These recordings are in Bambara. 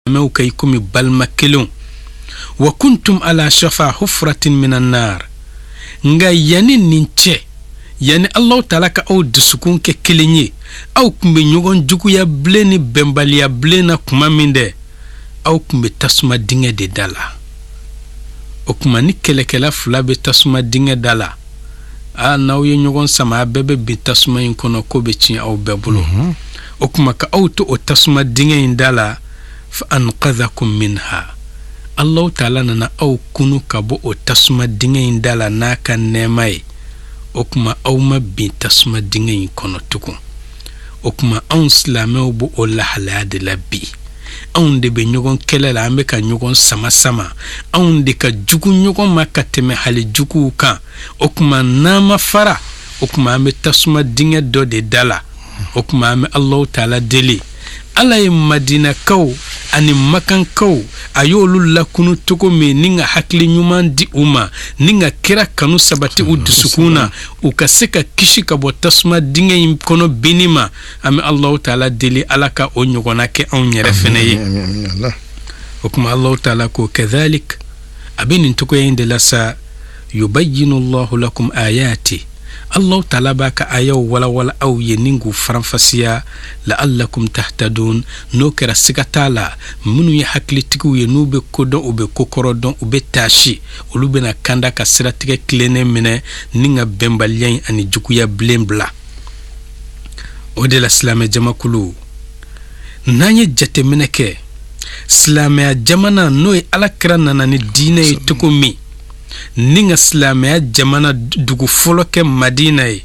silamɛw ka i komi balima kelenw wa kuntum ala shafa hufratin minan nar nga yani nin cɛ yani Allah taala ka aw dusukun kɛ kelen ye aw kun bɛ ɲɔgɔn juguya bilen ni bɛnbaliya bilen na kuma min dɛ aw kun bɛ tasuma dingɛ de da la o kuma ni kɛlɛkɛla fila bɛ tasuma dingɛ da la n'aw ye ɲɔgɔn sama a bɛɛ bɛ bin tasuma in kɔnɔ ko bɛ tiɲɛ aw bɛɛ bolo o kuma ka aw to o tasuma dingɛ in da la fa anqadhakum minha Allah taala nana aw kunu ka bɔ o tasuma dingɛ in da la n'a ka nɛɛma ye o kuma aw ma bin tasuma dingɛ in kɔnɔ tugun o kuma anw silamɛw b'o o lahalaya de la bi anw de bɛ ɲɔgɔn kɛlɛ la an bɛ ka ɲɔgɔn sama anw de ka jugu ɲɔgɔn ma ka tɛmɛ hali juguw kan o kuma n'an ma fara o kuma an bɛ tasuma dingɛ dɔ de da la o kuma an bɛ Allah taala deli ala ye madinakaw ani makankaw a y'olu lakunu togo min ni ka hakili ɲuman di u ma ni ka kira kanu sabati u dusukun na u ka se ka kisi ka bɔ tasuma dingɛ in kɔnɔ binni ma an bɛ Allah taala deli ala ka o ɲɔgɔnna kɛ anw yɛrɛ fɛnɛ ye o kuma Allah taala ko kadhalik a bɛ nin togoya in de la sa yubayyinu Allahu lakum ayati Allah taala b'a ka ayaw walawala aw ye nin k'u faranfasiya la'allakum tahtadun n'o kɛra siga t'a la minnu ye hakilitigiw ye n'u bɛ ko dɔn u bɛ ko kɔrɔ dɔn u bɛ taasi olu bɛna kanda ka siratigɛ tilennen minɛ ni ka bɛnbaliya in ani juguya bilen bila o de la silamɛ jamakulu n'an ye jateminɛ kɛ silamɛya jamana n'o ye alakira nana ni diinɛ ye cogo min ni ka silamɛya jamana dugu fɔlɔ kɛ Madina ye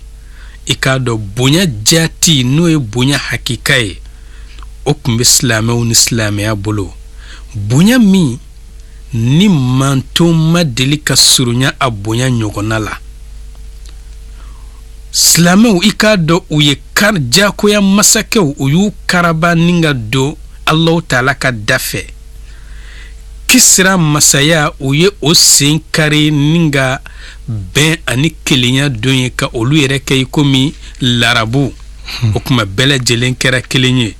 i k'a dɔn bonya jati n'o ye bonya hakika ye o kun bɛ silamɛw ni silamɛya bolo bonya min ni manton ma deli ka surunya a bonya ɲɔgɔnna la silamɛw i k'a dɔn u ye jakoya masakɛw u y'u karaba ni ka don Allah taala ka da fɛ kisira masaya u ye o sen kari ni ka bɛn ani kelenya don ye ka olu yɛrɛ kɛ i komi larabu o kuma bɛɛ lajɛlen kɛra kelen ye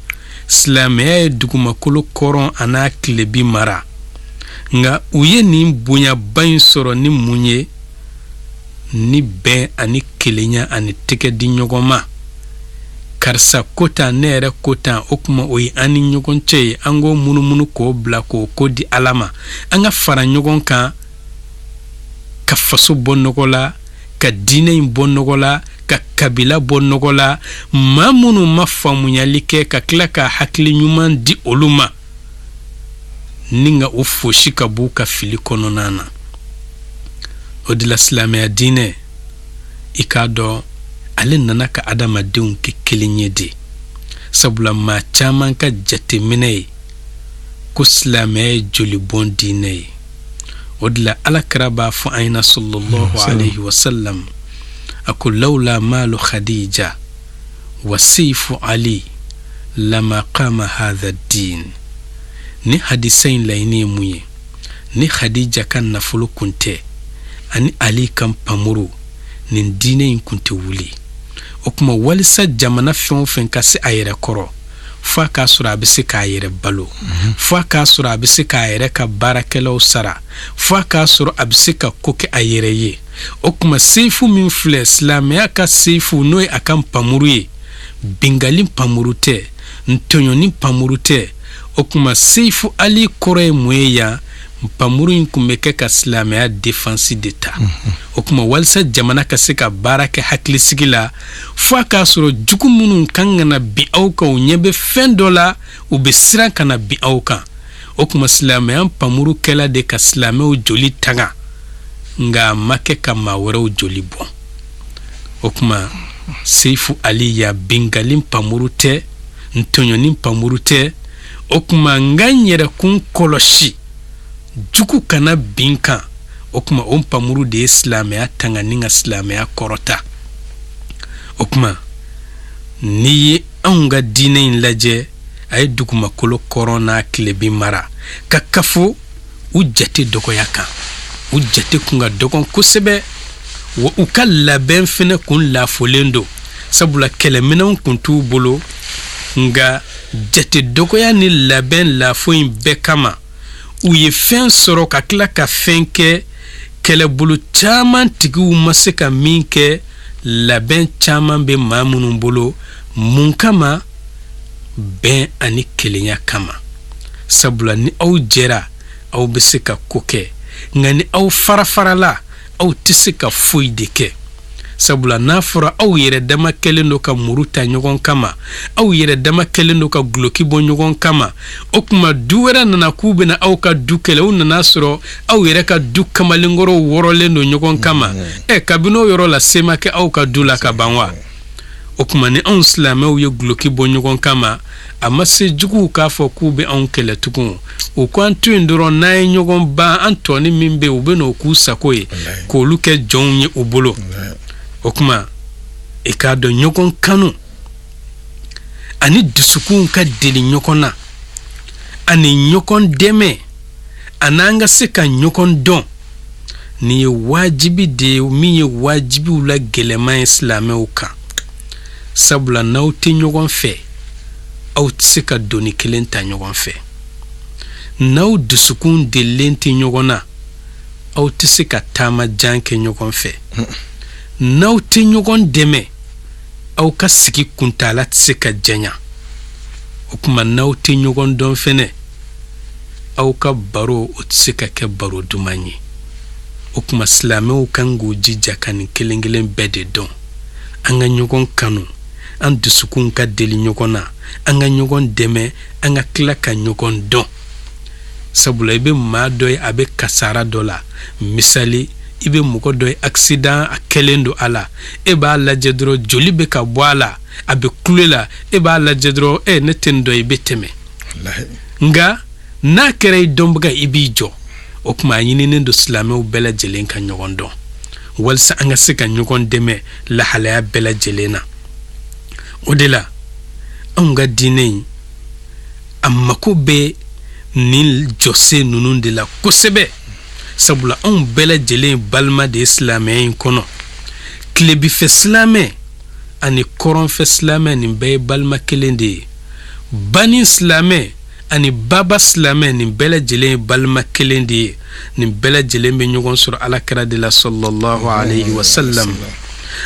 silamɛya ye dugumakolo kɔrɔn a n'a tilebi mara nka u ye nin bonyaba in sɔrɔ ni mun ye ni bɛn ani kelenya ani tɛgɛ di ɲɔgɔn ma karisa kota ne yɛrɛ kota o kuma o ye an ni ɲɔgɔn cɛ ye an k'o munumunu k'o bila k'o ko di ala ma an ka fara ɲɔgɔn kan ka faso bɔ nɔgɔ la ka diinɛ in bɔ nɔgɔ la ka kabila bɔ nɔgɔ la maa minnu ma faamuyali kɛ ka tila ka hakili ɲuman di olu ma ni ka o fosi ka b'u ka fili kɔnɔna na o de la silamɛya diinɛ i k'a dɔn ale nana ka adamadenw kɛ kelen ye de sabula maa caman ka jateminɛ ye ko silamɛya ye jolibɔn diinɛ ye o de la alakira b'a fɔ an ɲɛna sallallahu alaihi wasallam a ko lawla malu khadija wa seifu ali lama qama hadha din ni hadisa in layini ye mun ye ni khadija ka nafolo kun tɛ ani ali kan pamuru nin diinɛ in kun tɛ wuli o kuma walisa jamana fɛn o fɛn ka se a yɛrɛ kɔrɔ fo a k'a sɔrɔ a bɛ se k'a yɛrɛ balo fo a k'a sɔrɔ a bɛ se k'a yɛrɛ ka baarakɛlaw sara fo a k'a sɔrɔ a bɛ se ka ko kɛ a yɛrɛ ye o kuma seifu min filɛ silamɛya ka seifu n'o ye a ka pamuru ye bingali pamuru tɛ ntɔɲɔni pamuru tɛ o kuma seifu ali kɔrɔ ye mun ye yan pamuru in kun bɛ kɛ ka silamɛya défense de ta o kuma walisa jamana ka se ka baara kɛ hakilisigi la fo a k'a sɔrɔ jugu minnu kan ka na bin aw kan u ɲɛ bɛ fɛn dɔ la u bɛ siran ka na bin aw kan o kuma silamɛya pamuru kɛla de ka silamɛw joli tanga nka a ma kɛ ka maa wɛrɛw joli bɔn o kuma seifu ali ya bingali pamuru tɛ ntɔɲɔni pamuru tɛ o kuma n ka n yɛrɛ kun kɔlɔsi jugu kana bin kan o kuma o pamuru de ye silamɛya tanga ni ka silamɛya kɔrɔta o kuma n'i ye anw ka diinɛ in lajɛ a ye dugumakolo kɔrɔn n'a tilebi mara ka kafo u jate dɔgɔya kan u jate kun ka dɔgɔn kosɛbɛ wa u ka labɛn fɛnɛ kun lafolen don sabula kɛlɛminɛnw kun t'u bolo nka jate dɔgɔya ni labɛn lafo in bɛɛ kama u ye fɛn sɔrɔ ka tila ka fɛn kɛ kɛlɛbolo caman tigiw ma se ka min kɛ labɛn caman bɛ maa minnu bolo mun kama bɛn ani kelenya kama sabula ni aw jɛra aw bɛ se ka ko kɛ nka ni aw farafarala aw tɛ se ka foyi de kɛ sabula n'a fɔra aw yɛrɛ dama kɛlen do ka muru ta ɲɔgɔn kama aw yɛrɛ dama kɛlen do ka guloki bɔ ɲɔgɔn kama o kuma du wɛrɛ nana k'u bɛna aw ka du kɛlɛ u nana sɔrɔ aw yɛrɛ ka du kamalenkɔrɔw wɔrɔlen do ɲɔgɔn kama kabini o yɔrɔ la se ma kɛ aw ka du la ka ban wa o kuma ni anw silamɛw ye guloki bɔ ɲɔgɔn kama a ma se juguw k'a fɔ k'u bɛ anw kɛlɛ tugun u ko an to yen dɔrɔn n'an ye ɲɔgɔn ban an tɔni min bɛ yen u bɛ n'o k'u sago ye k'olu kɛ jɔnw ye u bolo o kuma i k'a dɔn ɲɔgɔn kanu ani dusukun ka deli ɲɔgɔn na ani ɲɔgɔn dɛmɛ an'an ka se ka ɲɔgɔn dɔn nin ye wajibi de ye min ye wajibiw la gɛlɛman ye silamɛw kan sabula n'aw tɛ ɲɔgɔn fɛ aw tɛ se ka doni kelen ta ɲɔgɔn fɛ n'aw dusukun delilen tɛ ɲɔgɔn na aw tɛ se ka taama jan kɛ ɲɔgɔn fɛ n'aw tɛ ɲɔgɔn dɛmɛ aw ka sigi kuntala tɛ se ka janya o kuma n'aw tɛ ɲɔgɔn dɔn fɛnɛ aw ka baro o tɛ se ka kɛ baro duman ye o kuma silamɛw kan k'u jija ka nin kelen kelen bɛɛ de dɔn an ka ɲɔgɔn kanu an dusukun ka deli ɲɔgɔn na an ka ɲɔgɔn dɛmɛ an ka tila ka ɲɔgɔn dɔn sabula i bɛ maa dɔ ye a bɛ kasara dɔ la misali i bɛ mɔgɔ dɔ ye accident a kɛlen do a la e b'a lajɛ dɔrɔn joli bɛ ka bɔ a la a bɛ kule la e b'a lajɛ dɔrɔn ne tɛ nin dɔ i bɛ tɛmɛ nka n'a kɛra i dɔnbaga i b'i jɔ o kuma a ɲininen do silamɛw bɛɛ lajɛlen ka ɲɔgɔn dɔn walasa an ka se ka ɲɔgɔn dɛmɛ lahalaya bɛɛ lajɛlen na o de la anw ka diinɛ in a mako bɛ nin jɔsen ninnu de la kosɛbɛ sabula anw bɛɛ lajɛlen balima de ye silamɛya in kɔnɔ tilebifɛ silamɛ ani kɔrɔnfɛ silamɛ nin bɛɛ ye balima kelen de ye bani silamɛ ani baba silamɛ nin bɛɛ lajɛlen ye balima kelen de ye nin bɛɛ lajɛlen bɛ ɲɔgɔn sɔrɔ alakira de la sallallahu alayhi wa sallam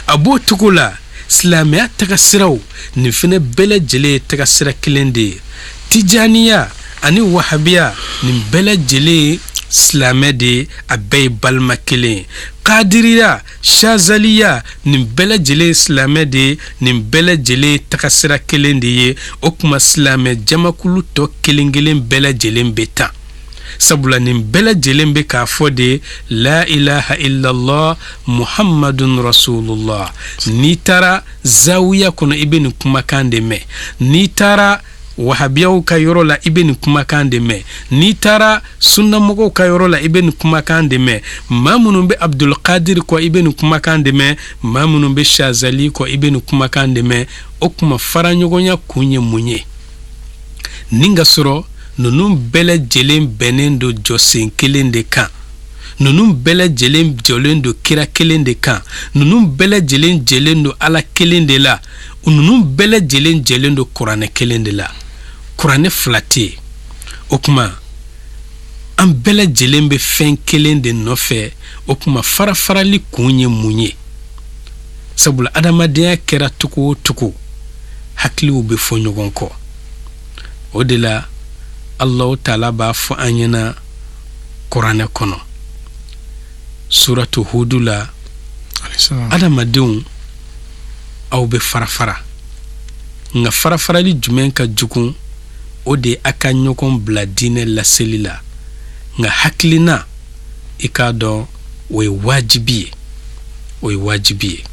a b'o cogo la silamɛya tagasiraw nin fɛnɛ bɛɛ lajɛlen ye tagasira kelen de ye tijaniya ani wahabiya nin bɛɛ lajɛlen ye silamɛ de ye a bɛɛ ye balima kelen ye kadiriya shazaliya nin bɛɛ lajɛlen ye silamɛ de ye nin bɛɛ lajɛlen ye tagasira kelen de ye o kuma silamɛ jamakulu tɔ kelen kelen bɛɛ lajɛlen bɛ tan sabula nin bɛɛ lajɛlen bɛ k'a fɔ de la ilaha illallah muhammadun rasulullah n'i taara zawiya kɔnɔ i bɛ nin kumakan de mɛn n'i taara wahabiyaw ka yɔrɔ la i bɛ nin kumakan de mɛn n'i taara sunnamɔgɔw ka yɔrɔ la i bɛ nin kumakan de mɛn maa minnu bɛ abdulkadir kɔ i bɛ nin kumakan de mɛn maa minnu bɛ shazali kɔ i bɛ nin kumakan de mɛn o kuma faraɲɔgɔnya kun ye mun ye nin ka sɔrɔ ninnu bɛɛ lajɛlen bɛnnen do jɔsen kelen de kan ninnu bɛɛ lajɛlen jɔlen do kira kelen de kan ninnu bɛɛ lajɛlen jɛlen do ala kelen de la ninnu bɛɛ lajɛlen jɛlen do kuranɛ kelen de la kuranɛ fila tɛ yen o kuma an bɛɛ lajɛlen bɛ fɛn kelen de nɔfɛ o kuma farafarali kun ye mun ye sabula adamadenya kɛra cogo o cogo hakiliw bɛ fɔ ɲɔgɔn kɔ o de la Allahu Ta'ala b'a fɔ an ɲɛna kuranɛ kɔnɔ suratu hudu la adamadenw aw bɛ farafara nka farafarali jumɛn ka jugu o de a ka ɲɔgɔn bila diinɛ laseli la nka hakilina i k'a dɔn o ye wajibi ye o ye wajibi ye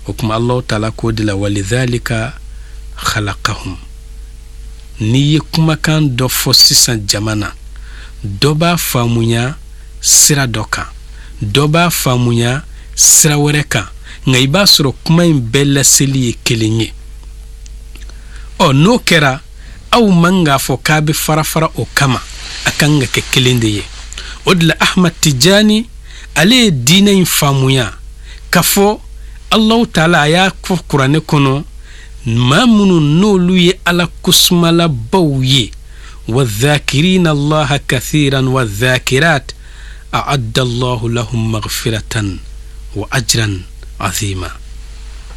o kuma Allahu Ta'ala k'o de la walidhalika khalaqahum n'i ye kumakan dɔ fɔ sisan jamana dɔ b'a faamuya sira dɔ kan dɔ b'a faamuya sira wɛrɛ kan nka i b'a sɔrɔ kuma in bɛɛ laseli ye kelen ye n'o kɛra aw man k'a fɔ k'a bɛ farafara o kama a kan ka kɛ kelen de ye o de la Ahmad Tijani ale ye diinɛ in faamuya k'a fɔ Allahu Ta'ala a y'a fɔ kuranɛ kɔnɔ maa minnu n'olu ye ala kosumalabaw ye wadhakirina allaha kathiran wadhakirat a'adda allahu lahum maghfiratan wa ajran azima.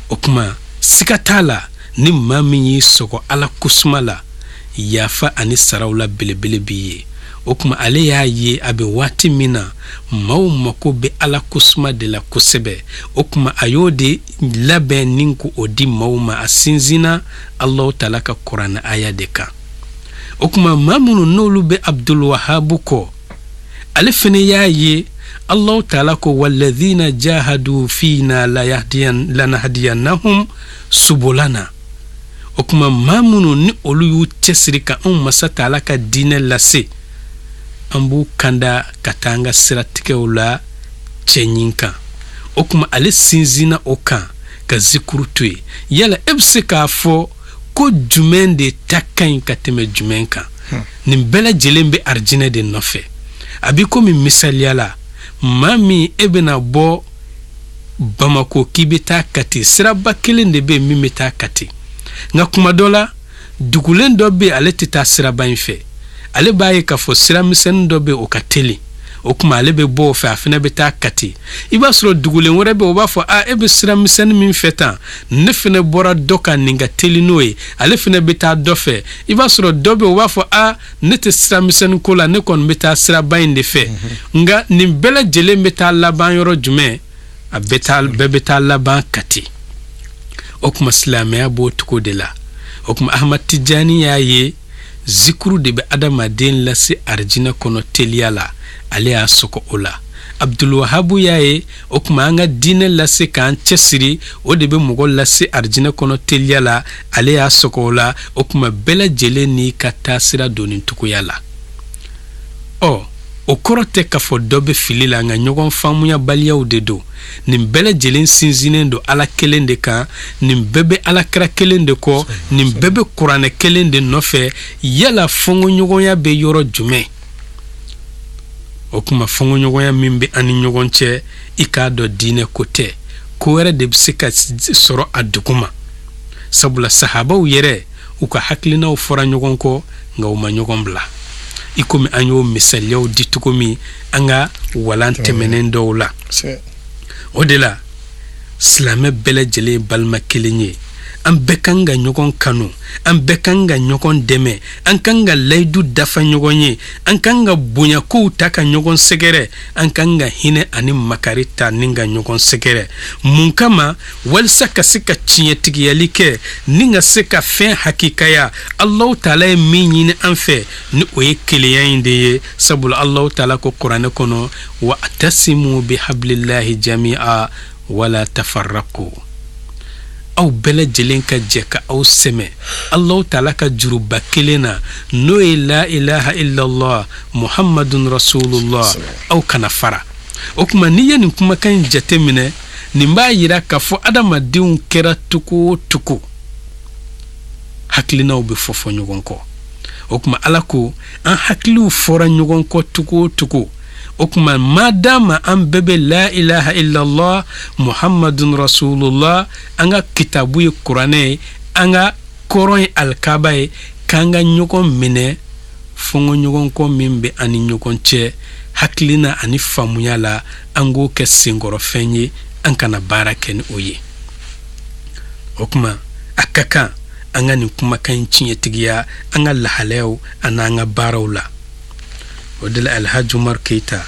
O kuma siga t'a la ni maa min y'i sɔgɔ ala kosuma la yafa ani saraw la belebele b'i ye. O kuma ale y'a ye a bɛ waati min na maaw mako bɛ ala kosuma de la kosɛbɛ. O kuma a y'o de labɛn ni ko o di maaw ma a sinzina Allahu taala ka kuranɛ aya de kan. O kuma maa minnu n'olu bɛ Abdul Wahabu kɔ ale fana y'a ye Allahu taala ko walladhina jahadu fina lanahdiyannahum subulana. O kuma maa minnu ni olu y'u cɛsiri ka anw masa taala ka diinɛ lase an b'u kanda ka taa an ka siratigɛw la cɛɲin kan. O kuma ale sinzina o kan ka zikuru to ye. Yala e bɛ se k'a fɔ ko jumɛn de ta ka ɲi ka tɛmɛ jumɛn kan? Nin bɛɛ lajɛlen bɛ arijinɛ de nɔfɛ. A b'i komi misaliya la maa min e bɛna bɔ Bamako k'i bɛ taa Kati siraba kelen de bɛ yen min bɛ taa Kati. Nka kuma dɔ la dugulen dɔ bɛ yen ale tɛ taa siraba in fɛ. Ale b'a ye k'a fɔ sira misɛnnin dɔ bɛ yen o ka teli. O kuma ale bɛ bɔ o fɛ a fana bɛ taa Kati. I b'a sɔrɔ dugulen wɛrɛ bɛ yen o b'a fɔ e bɛ sira misɛnnin min fɛ tan ne fana bɔra dɔ kan nin ka teli n'o ye ale fana bɛ taa dɔ fɛ. I b'a sɔrɔ dɔ bɛ yen o b'a fɔ ne tɛ sira misɛnnin ko la ne kɔni bɛ taa siraba in de fɛ. Nka nin bɛɛ lajɛlen bɛ taa laban yɔrɔ jumɛn? A bɛɛ bɛ taa laban Kati. O kuma silamɛya b'o cogo de la. O kuma Ahmad Tijani y'a ye zikuru de bɛ adamaden lase arijinɛ kɔnɔ teliya la ale y'a sɔgɔ o la. Abdul Wahabu y'a ye o kuma an ka diinɛ lase k'an cɛsiri o de bɛ mɔgɔ lase arijinɛ kɔnɔ teliya la ale y'a sɔgɔ o la. O kuma bɛɛ lajɛlen n'i ka taasira donni cogoya la. O kɔrɔ tɛ k'a fɔ dɔ bɛ fili la nka ɲɔgɔn faamuya baliyaw de don. Nin bɛɛ lajɛlen sinzinen don ala kelen de kan. Nin bɛɛ bɛ alakira kelen de kɔ. Nin bɛɛ bɛ kuranɛ kelen de nɔfɛ. Yala fɔnkɔɲɔgɔnya bɛ yɔrɔ jumɛn? O kuma fɔnkɔɲɔgɔnya min bɛ ani ɲɔgɔn cɛ i k'a dɔn diinɛ ko tɛ. Ko wɛrɛ de bɛ se ka sɔrɔ a duguma. Sabula sahabaw yɛrɛ u ka hakilinaw fɔra ɲɔgɔn kɔ nka u ma ɲɔgɔn bila. I komi an y'o misaliyaw di cogo min an ka walan tɛmɛnen dɔw la. O de la silamɛ bɛɛ lajɛlen balima kelen ye. An bɛɛ kan ka ɲɔgɔn kanu, an bɛɛ kan ka ɲɔgɔn dɛmɛ, an kan ka layidu dafa ɲɔgɔn ye, an kan ka bonya kow ta ka ɲɔgɔn sɛgɛrɛ, an kan ka hinɛ ani makari ta ni ka ɲɔgɔn sɛgɛrɛ. Mun kama? Walisa ka se ka tiɲɛtigiyali kɛ ni ka se ka fɛn hakikaya. Allahu taala ye min ɲini an fɛ ni o ye kelenya in de ye. Sabula Allahu taala ko kuranɛ kɔnɔ wa atasimu bihablillahi jami'a wala tafarraqu. Aw bɛɛ lajɛlen ka jɛ ka aw sɛmɛ Allahu taala ka juruba kelen na n'o ye la ilaha illallah muhammadun rasulullah aw kana fara. O kuma n'i ye nin kumakan in jate minɛ nin b'a yira k'a fɔ adamadenw kɛra cogo o cogo hakilinaw bɛ fɔ ɲɔgɔn kɔ. O kuma ala ko an hakiliw fɔra ɲɔgɔn kɔ cogo o cogo. O kuma madama an bɛɛ bɛ la ilaha illallah muhammadun rasulullah an ka kitabu ye kuranɛ ye an ka kɔrɔn ye alikaba ye k'an ka ɲɔgɔn minɛ fɔnkɔɲɔgɔn kɔ min bɛ ani ɲɔgɔn cɛ hakilina ani faamuya la an k'o kɛ senkɔrɔfɛn ye an kana baara kɛ ni o ye. O kuma a ka kan an ka nin kumakan in tiɲɛtigiya an ka lahalayaw ani an ka baaraw la. O de la Alhaji Umar Keita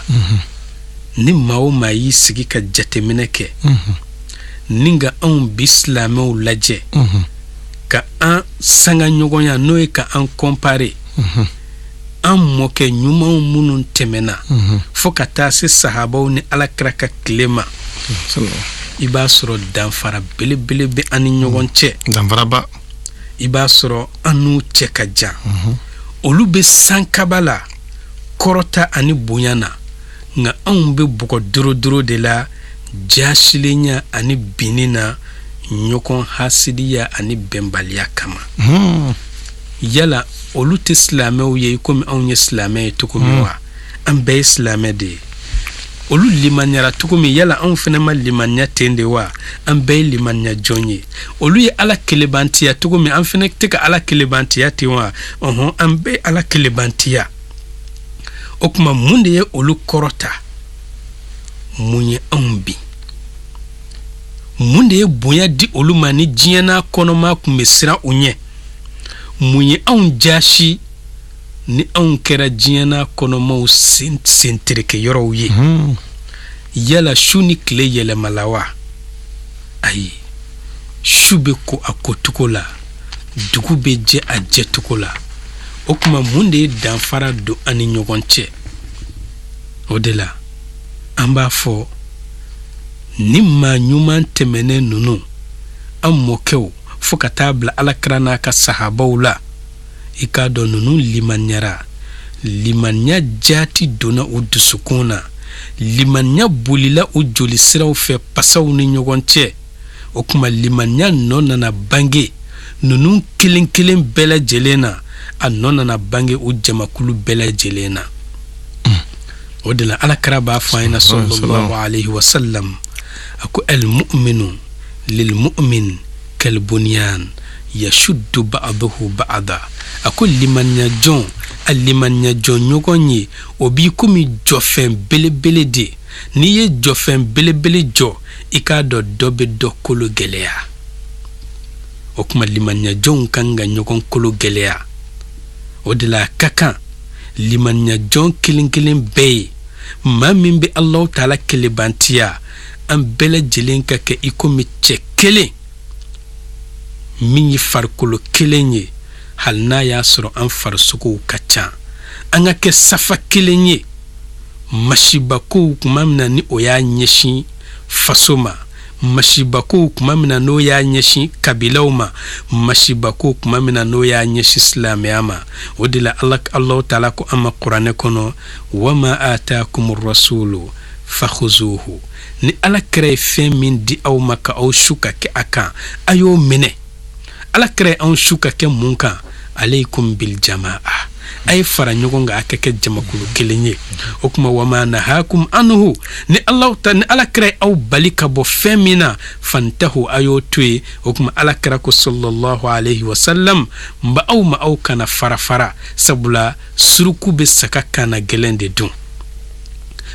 ni maa o maa y'i sigi ka jateminɛ kɛ ni ka anw bi silamɛw lajɛ ka an sanga ɲɔgɔnya n'o ye ka an compare an mɔkɛ ɲumanw minnu tɛmɛna fo ka taa se sahabaw ni alakira ka tile ma i b'a sɔrɔ danfara belebele bɛ an ni ɲɔgɔn cɛ. Danfaraba. I b'a sɔrɔ an n'u cɛ ka jan. Olu bɛ sankaba la kɔrɔta ani bonya na nka anw bɛ bɔgɔ doro de la jasilenya ani binni na ɲɔgɔn hasidiya ani bɛnbaliya kama. Yala olu tɛ silamɛw ye komi anw ye silamɛ ye cogo min wa? An bɛɛ ye silamɛ de ye. olu limanyara tugumi yala anw fɛnɛ ma limanya ten de wa an bɛɛ ye limanya jɔn ye olu ye ala kelebantiya tugumi an fɛnɛ tɛ ka ala kelebantiya ten wa an bɛɛ ala kelebantiya o kuma mun de ye olu kɔrɔta mun ye anw bi mun de ye bonya di olu ma ni diɲɛ n'a kɔnɔma kun bɛ siran u ɲɛ mun ye anw jasi ni anw kɛra diɲɛ n'a kɔnɔmaw sentereke yɔrɔw ye yala su ni tile yɛlɛmala wa ayi su bɛ ko a kocogo la dugu bɛ jɛ a jɛcogo la o kuma mun de ye danfara don an ni ɲɔgɔn cɛ o de la an b'a fɔ ni maa ɲuman tɛmɛnen ninnu an mɔkɛw fo ka taa bila alakira n'a ka sahabaw la i k'a dɔn ninnu limanyara limanya jati donna u dusukun na limanya bolila u jolisiraw fɛ pasaw ni ɲɔgɔn cɛ o kuma limanya nɔ nana bange ninnu kelen kelen bɛɛ lajɛlen na a nɔ nana bange u jamakulu bɛɛ lajɛlen na o de la alakira b'a fɔ an ɲɛna sallallahu alaihi wasallam a ko al-mu'minu lil-mu'min kal-bunyan yashuddu ba'dahu ba'da a ko limanya jɔn a limanya jɔn ɲɔgɔn ye o b'i komi jɔfɛn belebele de n'i ye jɔfɛn belebele jɔ i k'a dɔn dɔ bɛ dɔ kolo gɛlɛya o kuma limanya jɔnw kan ka ɲɔgɔn kolo gɛlɛya o de la a ka kan limanya jɔn kelen kelen bɛɛ ye maa min bɛ Alahu Taala kelebantiya an bɛɛ lajɛlen ka kɛ i komi cɛ kelen min ye farikolo kelen ye hali n'a y'a sɔrɔ an farisogow ka ca an ka kɛ safa kelen ye masibakow kuma min na ni o y'a ɲɛsin faso ma masibakow kuma min na n'o y'a ɲɛsin kabilaw ma masibakow kuma min na n'o y'a ɲɛsin silamɛya ma o de la Alahu Taala ko an ma kuranɛ kɔnɔ wa ma ataakumur rasulu fakhuzuhu ni alakira ye fɛn min di aw ma ka aw su ka kɛ a kan a y'o minɛ alakira ye anw su ka kɛ mun kan alaykum bil jamaa a ye fara ɲɔgɔn kan a ka kɛ jamakulu kelen ye o kuma wa ma nahakum anhu ni alakira ye aw bali ka bɔ fɛn min na fantahu a y'o to ye o kuma alakira ko sallallahu alaihi wasallam n ba aw ma aw kana fara sabula suruku bɛ saga kana gɛlɛn de dun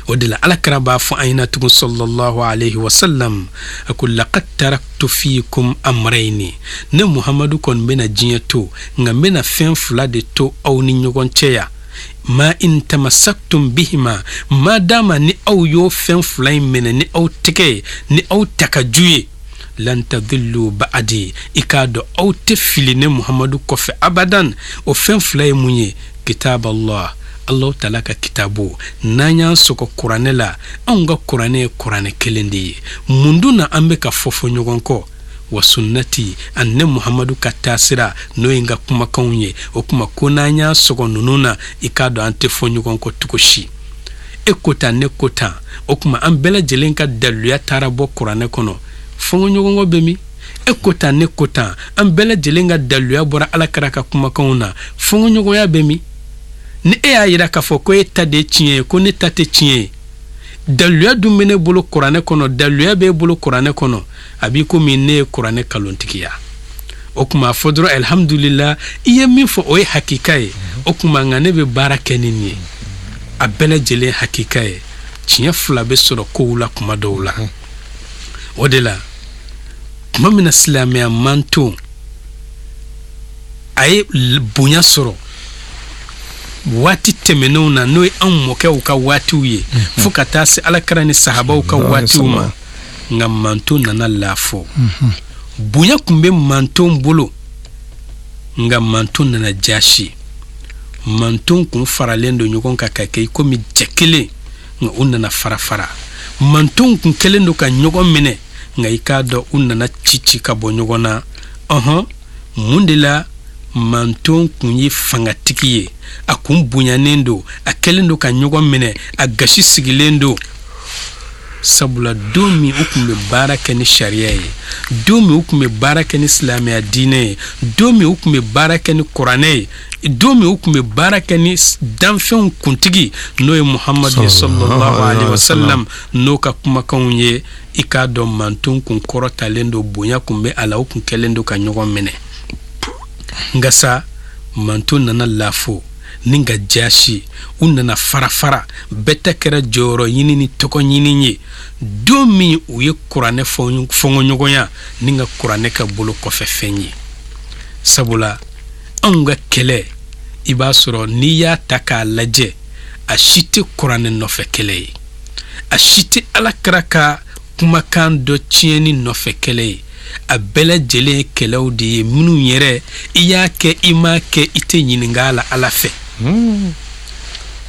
o de la alakira b'a fɔ an ɲɛna tugun sallallahu alaihi wasallam a ko laqad taraktu fiikum amrayni ne muhamadu kɔni bɛna diɲɛ to nka n bɛna fɛn fila de to aw ni ɲɔgɔn cɛ ya ma in tamassaktum bihima ma dama ni aw y'o fɛn fila in minɛ ni aw tɛgɛ ye ni aw takaju ye lan tadillu ba'di i k'a dɔn aw tɛ fili ne muhamadu kɔfɛ abadan o fɛn fila ye mun ye kitab Allah Alahu Taala ka kitabu n'an y'an sɔgɔ kuranɛ la anw ka kuranɛ ye kuranɛ kelen de ye mun dun na an bɛ ka fɔfɔ ɲɔgɔn kɔ wa sunnati an ne muhamadu ka taasira n'o ye n ka kumakanw ye o kuma ko n'an y'a sɔgɔ ninnu na i k'a dɔn an tɛ fɔ ɲɔgɔn kɔ cogo si e ko tan ne ko tan o kuma an bɛɛ lajɛlen ka daluya taara bɔ kuranɛ kɔnɔ fɔngɔ ɲɔgɔn bɛ min e ko tan ne ko tan an bɛɛ lajɛlen ka daluya bɔra alakira ka kumakanw na fɔngɔ ɲɔgɔnya bɛ min ni e y'a yira k'a fɔ ko e ta de tiɲɛ ye ko ne ta tɛ tiɲɛ ye daluya dun bɛ ne bolo kuranɛ kɔnɔ daluya b'e bolo kuranɛ kɔnɔ a b'i komi ne ye kuranɛ kalontigiya o kuma a fɔ dɔrɔn alhamdulillah i ye min fɔ o ye hakika ye o kuma nka ne bɛ baara kɛ ni nin ye a bɛɛ lajɛlen hakika ye tiɲɛ fila bɛ sɔrɔ kow la kuma dɔw la o de la tuma min na silamɛya man to a ye bonya sɔrɔ waati tɛmɛnenw na n'o ye anw mɔkɛw ka waatiw ye fo ka taa se alakira ni sahabaw ka waatiw ma nka manto nana laafɔ bonya kun bɛ mantonw bolo nka manto nana jasi mantonw kun faralen don ɲɔgɔn kan ka kɛ i komi jɛ kelen nka u nana fara mantonw kun kɛlen don ka ɲɔgɔn minɛ nka i k'a dɔn u nana ci ka bɔ ɲɔgɔn na mun de la manton kun ye fangatigi ye a kun bonyanen don a kɛlen don ka ɲɔgɔn minɛ a gasi sigilen don sabula don min u kun bɛ baara kɛ ni sariya ye, don min u kun bɛ baara kɛ ni silamɛya diinɛ ye, don min u kun bɛ baara kɛ ni kuranɛ ye, don min u kun bɛ baara kɛ ni danfɛnw kuntigi n'o ye Muhamadu ye sallallahu alaihi wasallam n'o ka kumakanw ye. I k'a dɔn manton kun kɔrɔtalen don, bonya kun bɛ a la, u kun kɛlen don ka ɲɔgɔn minɛ. Nka sa manton nana lafo ni ka jasi, u nana fara-fara, bɛɛ ta kɛra jɔyɔrɔ ɲini ni tɔgɔ ɲini ye. Don min u ye kuranɛ fɔngɔɲɔgɔnya ni ka kuranɛ ka bolo kɔfɛ fɛn ye. Sabula anw ka kɛlɛ i b'a sɔrɔ n'i y'a ta k'a lajɛ, a si tɛ kuranɛ nɔfɛ kɛlɛ ye, a si tɛ Alakira ka kumakan dɔ tiɲɛni nɔfɛ kɛlɛ ye. A bɛɛ lajɛlen ye kɛlɛw de ye minnu yɛrɛ i y'a kɛ i m'a kɛ i tɛ ɲininka a la Ala fɛ.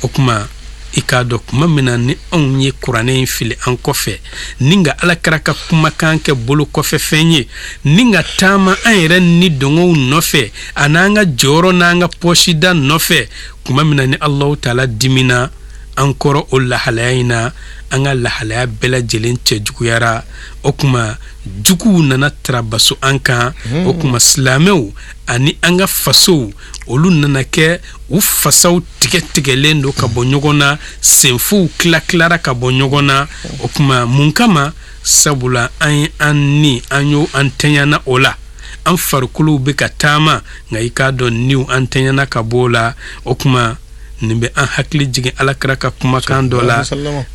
O kuma i k'a dɔn kuma min na ni anw ye kuranɛ in fili an kɔfɛ, ni ka Alakira ka kumakan kɛ bolo kɔfɛ fɛn ye, ni ka taama an yɛrɛ ni dɔngɔw nɔfɛ a n'an ka jɔyɔrɔ n'an ka pɔsida nɔfɛ, kuma min na ni Alahu Taala dimina an kɔrɔ o lahalaya in na, an ka lahalaya bɛɛ lajɛlen cɛ juguyara. O kuma juguw nana tarabaso an kan. O kuma silamɛw ani an ka fasow olu nana kɛ u fasaw tigɛlen don ka bɔ ɲɔgɔn na, senfow tilara ka bɔ ɲɔgɔn na. O kuma mun kama? Sabula an ye an ni an y'o an tɛɲana o la, an farikolow bɛ ka taama nka i k'a dɔn niw an tɛɲana ka bɔ o la. O kuma nin bɛ an hakili jigin Alakira ka kumakan dɔ la.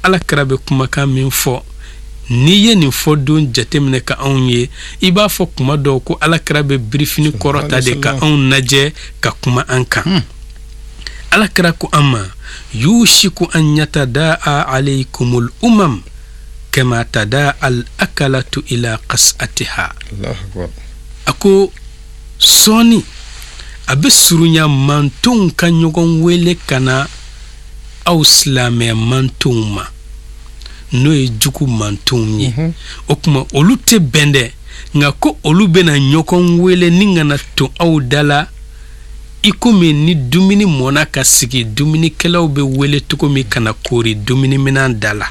Alakira bɛ kumakan min fɔ, n'i ye nin fɔ don jateminɛ ka anw ye, i b'a fɔ kuma dɔw ko Alakira bɛ birifini kɔrɔta de ka anw lajɛ ka kuma an kan. Alakira ko an ma, yushiku an yatadaa alaykumul umam kama tadaa al akalatu ila qas'atiha. A ko sɔɔni a bɛ surunya mantonw ka ɲɔgɔn wele ka na aw silamɛ mantonw ma, n'o ye jugu mantonw ye. O kuma olu tɛ bɛn dɛ, nka ko olu bɛna ɲɔgɔn wele ni kana to aw da la i komi ni dumuni mɔna ka sigi dumunikɛlaw bɛ wele cogo min kana koori dumuni minan da la.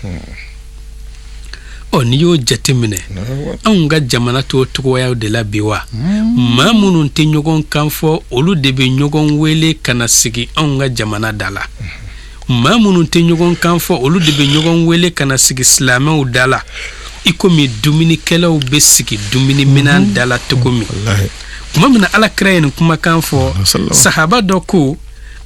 N'i y'o jateminɛ anw ka jamana t'o cogoyaw de la bi wa? Maa minnu tɛ ɲɔgɔn kan fɔ olu de bɛ ɲɔgɔn wele kana sigi anw ka jamana da la. Maa minnu tɛ ɲɔgɔn kan fɔ olu de bɛ ɲɔgɔn wele kana sigi silamɛw da la, i komi dumunikɛlaw bɛ sigi dumuni minan da la cogo min. Kuma min na Alakira ye nin kumakan fɔ, sahaba dɔ ko,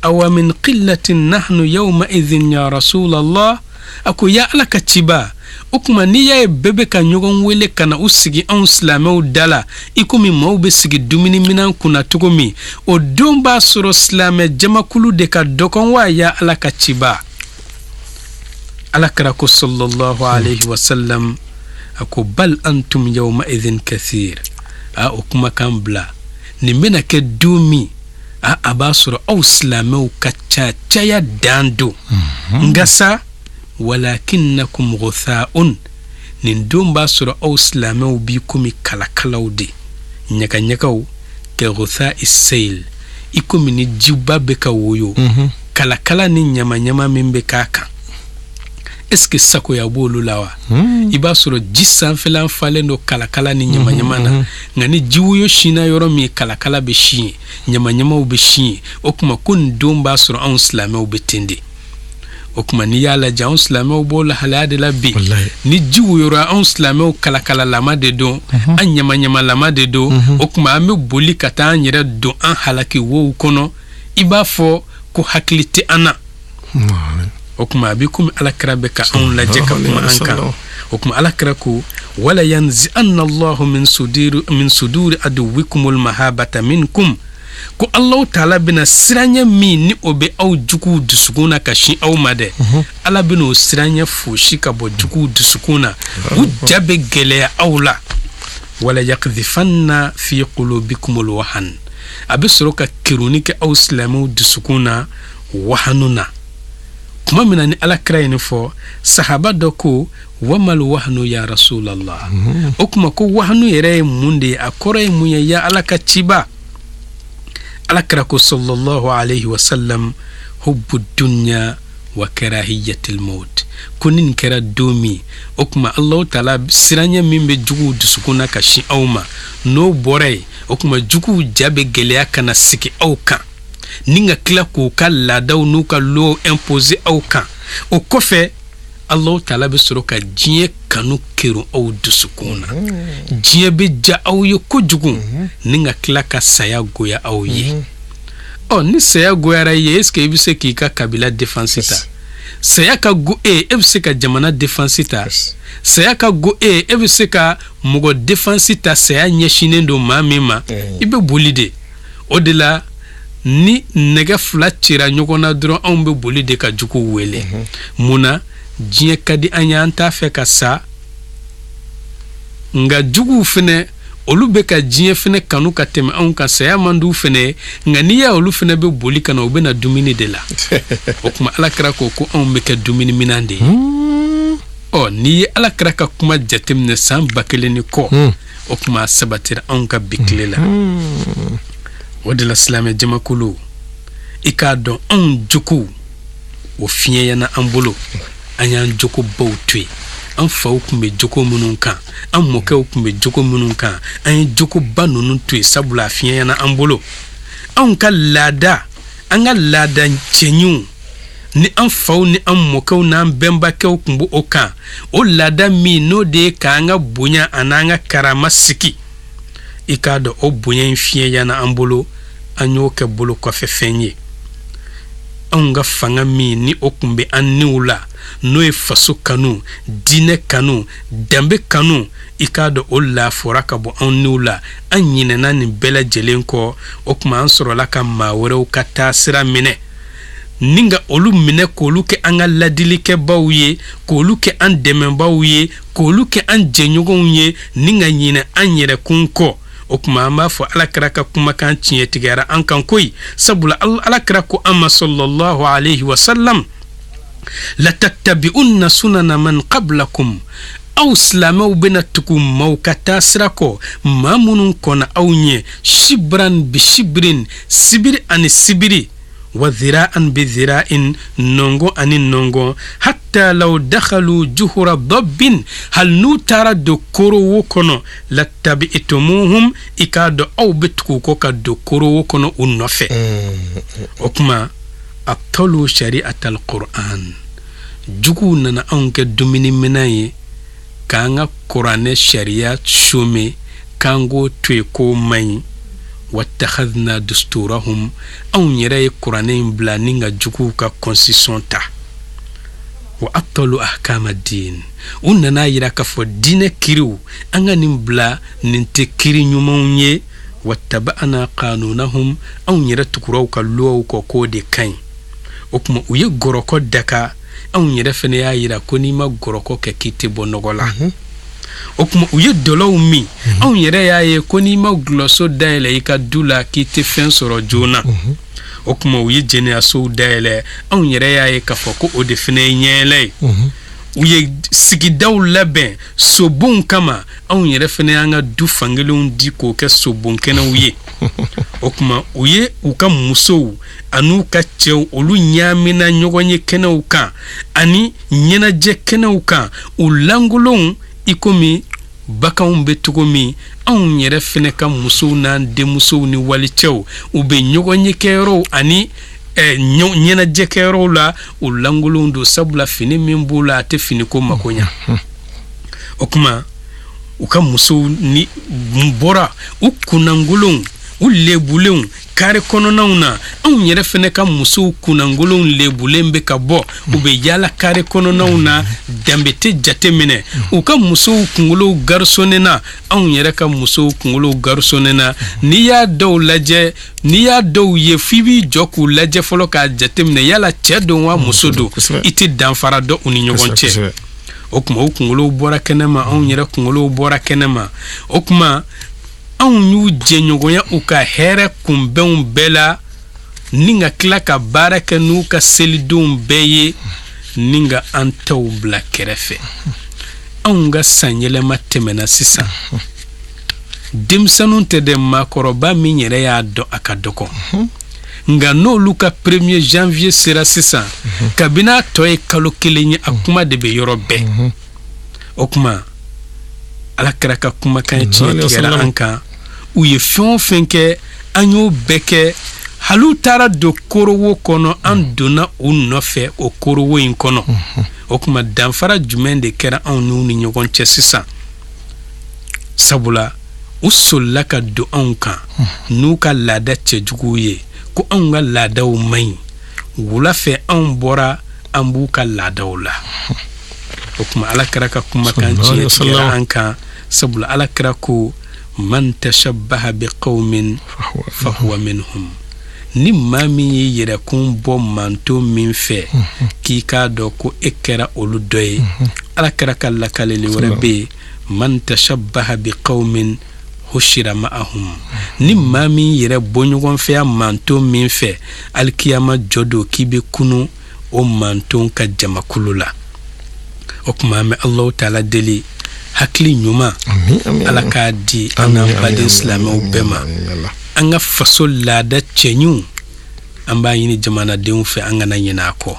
awa min qillatin nahnu yawma idhin ya Rasulallah. A ko ya Ala ka ciba, o kuma n'i y'a ye bɛɛ bɛ ka ɲɔgɔn wele ka na u sigi anw silamɛw da la i komi maaw bɛ sigi dumuni minan kunna cogo min, o don b'a sɔrɔ silamɛ jamakulu de ka dɔgɔn wa ya Ala ka ciba? Alakira ko sallallahu alaihi wasallam, a ko bal antum yawma idhin kathir. O kumakan bila nin bɛna kɛ don min a b'a sɔrɔ aw silamɛw ka caya dan don. Nka sa walakinnakum ghutha'un, nin don b'a sɔrɔ aw silamɛw b'i komi kalakalaw de, ɲagaɲagaw kɛ ghutha'i sayl, i komi ni jiba bɛ ka woyo, kalakala ni ɲamaɲama min bɛ k'a kan. Est-ce que sakoya b'olu la wa? I b'a sɔrɔ ji sanfɛla falen don kalakala ni ɲamaɲama na, nka ni jiwoyo sina yɔrɔ min kalakala bɛ si ye, ɲamaɲamaw bɛ si ye. O kuma ko nin don b'a sɔrɔ anw silamɛw bɛ ten de. O kuma n'i y'a lajɛ anw silamɛw b'o lahalaya de la bi. Ni ji woyora anw silamɛw kalakalalama de don, an ɲamaɲamalama de don. O kuma an bɛ boli ka taa an yɛrɛ don an halaki wow kɔnɔ, i b'a fɔ ko hakili tɛ an na. O kuma a bɛ komi Alakira bɛ ka anw lajɛ ka kuma an kan. O kuma Alakira ko wala yanzi'anna Allahu min suduri aduwwikumul mahabata minkum, ko Alahu Taala bɛna siranɲɛ min ni o bɛ aw juguw dusukun na ka sin aw ma dɛ, Ala bɛna o siranɲɛ fosi ka bɔ juguw dusukun na, u ja bɛ gɛlɛya aw la. wala yaqdhifanna fi qulubikumul wahan, a bɛ sɔrɔ ka kiruni kɛ aw silamɛw dusukun na wahanu na. Kuma min na ni Alakira ye nin fɔ, sahaba dɔ ko wamal wahnu ya Rasulallah. O kuma ko wahanu yɛrɛ ye mun de ye, a kɔrɔ ye mun ye ya Ala ka ciba? Alakira ko sallallahu alayhi wa sallam, hubbu dunya wa karahiyatil maut. ko nin kɛra don min o kuma Allahu Taala siranya min bɛ jugu dusukun na ka sin aw ma n'o bɔra ye o kuma jugu ja bɛ gɛlɛya kana sigi aw kan ni ka tila k'u ka laadaw n'u ka loi imposer aw kan o kɔfɛ Allahu Taala bɛ sɔrɔ ka diɲɛ kanu kɛru aw dusukun na diɲɛ bɛ ja aw ye kojugu ni ka tila ka saya goya aw ye ni saya goyara ye est-ce que i bɛ se k'i ka kabila défense ta saya ka go e bɛ se ka jamana défense ta saya ka go e bɛ se ka mɔgɔ défense ta saya ɲɛsinnen don maa min ma i bɛ boli de o de la ni nɛgɛ fila cira ɲɔgɔn na dɔrɔn anw bɛ boli de ka jugu wele munna diɲɛ ka di an ye an t'a fɛ ka sa nka juguw fɛnɛ olu bɛ ka diɲɛ fɛnɛ kanu ka tɛmɛ anw kan saya man d'u fɛnɛ nka n'i y'a olu fɛnɛ bɛ boli ka na u bɛ na dumuni de la o kuma Alakira ko anw bɛ kɛ dumuni minan de ye n'i ye Alakira ka kuma jateminɛ san 1000 ni kɔ o kuma sabatira anw ka bi tile la o de la silamɛ jamakulu i k'a dɔn anw jogow o fiɲɛyana an bolo an y'an jogo baw to yen an faw kun bɛ jogo minnu kan an mɔkɛw kun bɛ jogo minnu kan an ye jogo ba ninnu to yen sabula a fiɲɛyana an bolo anw ka laada an ka laada cɛɲuw ni an faw ni an mɔkɛw n'an bɛnbakɛw kun b'o kan o laada min n'o de ye k'an ka bonya an'an ka karama sigi i k'a dɔn o bonya in fiɲɛyana an bolo an y'o kɛ bolo kɔfɛ fɛn ye anw ka fanga min ni o kun bɛ an niw la n'o ye faso kanu diinɛ kanu danbe kanu i k'a dɔn o lafora ka bɔ anw niw la an ɲinɛna nin bɛɛ lajɛlen kɔ o kuma an sɔrɔla ka maa wɛrɛw ka taa sira minɛ ni ka olu minɛ k'olu kɛ an ka ladilikɛbaw ye k'olu kɛ an dɛmɛbaw ye k'olu kɛ an jɛɲɔgɔnw ye ni ka ɲinɛ an yɛrɛkun kɔ o kuma an b'a fɔ Alakira ka kumakan tiɲɛ tigɛra an kan koyi sabula Alakira ko an ma sallallahu alayhi wa sallam latattabi'unna sunana man qablakum aw silamɛw bɛna tugu maaw ka taa sira kɔ maa minnu kɔnna aw ɲɛ shibran bi shibrin sibiri ani sibiri wa dhira'an bi dhira'in nongo ani nongo hatta law dakhalu juhura dabbin hal n'u taara do koro wo kɔnɔ lattabi'tumuhum i k'a dɔn aw bɛ tugu kɔ ka do koro wo kɔnɔ u nɔfɛ o kuma abtalu shari'atal Qur'an jugu nana anw kɛ dumuni minan ye k'an ka kuranɛ sariya some k'an k'o to yen k'o man ɲi wattakhadna dusturahum anw yɛrɛ ye kuranɛ in bila ni ka juguw ka constitution ta wa abtalu ahkama din u nana yira k'a fɔ diinɛ kiriw an ka nin bila nin tɛ kiri ɲumanw ye wattaba'na qanunahum anw yɛrɛ tuguraw ka luwaw kɔ k'o de ka ɲi o kuma u ye gɔrɔkɔ daka anw yɛrɛ fɛnɛ y'a yira ko n'i ma gɔrɔkɔ kɛ k'i tɛ bɔ nɔgɔ la o kuma u ye dɔlɔw min anw yɛrɛ y'a ye ko n'i ma gulɔso dayɛlɛ i ka du la k'i tɛ fɛn sɔrɔ joona o kuma u ye jɛnɛyasow dayɛlɛ anw yɛrɛ y'a ye k'a fɔ ko o de fɛnɛ ye ɲɛɛlɛ ye u ye sigidaw labɛn sobonw kama anw yɛrɛ fɛnɛ y'an ka du fangelenw di k'o kɛ sobonkɛnɛw ye o kuma u ye u ka musow an'u ka cɛw olu ɲaamina ɲɔgɔn ye kɛnɛw kan ani ɲɛnajɛ kɛnɛw kan u langolonw i komi bakanw bɛ cogo min anw yɛrɛ fɛnɛ ka musow n'an denmusow ni walicɛw u bɛ ɲɔgɔn ye kɛyɔrɔw ani ɲɛnajɛ kɛyɔrɔw la u langolonw don sabula fini min b'u la a tɛ fini ko mako ɲa o kuma u ka musow ni bɔra u kunnangolonw u lebulenw kare kɔnɔnaw na anw yɛrɛ fɛnɛ ka musow kunnangolonw lebulen bɛ ka bɔ u bɛ yaala kare kɔnɔnaw na danbe tɛ jate minɛ u ka musow kunkolow garisonena anw yɛrɛ ka musow kunkolow garisonena n'i y'a dɔw lajɛ n'i y'a dɔw ye f'i b'i jɔ k'u lajɛ fɔlɔ k'a jate minɛ yala cɛ don wa muso don i tɛ danfara dɔn u ni ɲɔgɔn cɛ o kuma u kunkolow bɔra kɛnɛma anw yɛrɛ kunkolow bɔra kɛnɛma o kuma anw y'u jɛɲɔgɔnya u ka hɛrɛ kunbɛnw bɛɛ la ni ka tila ka baara kɛ n'u ka selidenw bɛɛ ye ni ka an taw bila kɛrɛfɛ anw ka sanyɛlɛma tɛmɛna sisan denmisɛnninw tɛ dɛ maakɔrɔba min yɛrɛ y'a dɔn a ka dɔgɔ nga n'olu ka 1er janvier sera sisan kabina tɔ ye kalo 1 ye a kuma de bɛ yɔrɔ bɛɛ o kuma ala kɛra ka kumakan ye tiɲɛ tigɛra an kan u ye fɛn o fɛn kɛ an y'o bɛɛ kɛ halu taara don korowo kɔnɔ an donna u nɔfɛ o korowo in kɔnɔ o kuma danfara jumɛn de kɛra anw n'u ni ɲɔgɔn cɛ sisan sabula u solila ka don anw kan n'u ka laada cɛjuguw ye ko anw ka laadaw man ɲi wula fɛ anw bɔra an b'u ka laadaw la o kuma ala kɛra ka kumakan tiɲɛ tigɛra an kan sabula ala kɛra ko man tashabbaha biqawmin fahuwa minhum ni maa min ye yɛrɛkun bɔ manto min fɛ k'i k'a dɔn ko e kɛra olu dɔ ye ala kɛra ka lakaleli wɛrɛ bɛ yen man tashabbaha biqawmin hushira ma'ahum ni maa min yɛrɛ bɔ ɲɔgɔn fɛ manto min fɛ alikiyama jɔ don k'i bɛ kunu o manto ka jamakulu la o kuma an bɛ Allahu taala deli hakili ɲuman ala k'a di an ka baden silamɛw bɛɛ ma an ka faso laada cɛɲu an b'a ɲini jamanadenw fɛ an kana ɲinɛ a kɔ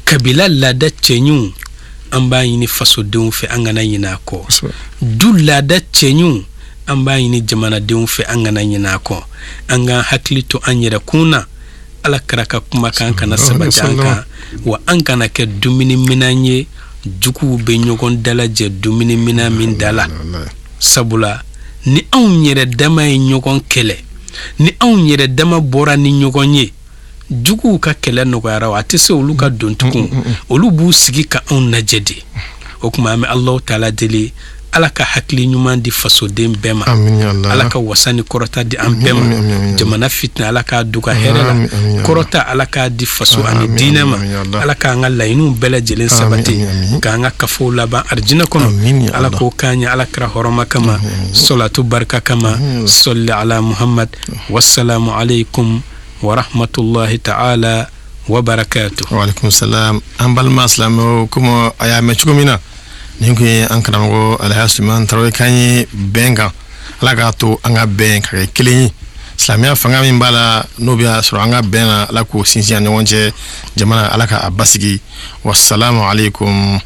kabila laada cɛɲu an b'a ɲini fasodenw fɛ an kana ɲinɛ a kɔ du laada cɛɲu an b'a ɲini jamanadenw fɛ an kana ɲinɛ a kɔ an ka hakili to an yɛrɛ kun na ala kɛra ka kumakan kana sabati an kan wa an kana kɛ dumuni minan ye juguw bɛ ɲɔgɔn dalajɛ dumuni minan min dala sabula ni anw yɛrɛ dama ye ɲɔgɔn kɛlɛ ni anw yɛrɛ dama bɔra ni ɲɔgɔn ye juguw ka kɛlɛ nɔgɔyara a tɛ se olu ka don tugun olu b'u sigi ka anw lajɛ de o kuma an bɛ Allahu taala deli ala ka hakili ɲuman di fasoden bɛɛ ma ala ka wasa ni kɔrɔta di an bɛɛ ma jamana fitina ala k'a duga hɛrɛ la kɔrɔta ala k'a di faso ani diinɛ ma ala k'an ka laɲiniw bɛɛ lajɛlen sabati k'an ka kafow laban arijinɛ kɔnɔ ala k'o k'an ɲe ala kira hɔrɔma kama salatu barika kama salli ala muhammad wassalamu alaikum wa rahmatullahi ta'ala wa barakatuh. Wa alaikum salam. An balima silamɛw komi a y'a mɛn cogo min na nin kun ye an karamɔgɔ Alahaji Sulemani Tarawele kan ye bɛn kan ala k'a to an ka bɛn ka kɛ kelen ye silamɛya fanga min b'a la n'o bɛ sɔrɔ an ka bɛn na ala k'o sinsin an ɲɔgɔn cɛ jamana ala k'a basigi wassalamu alaikum.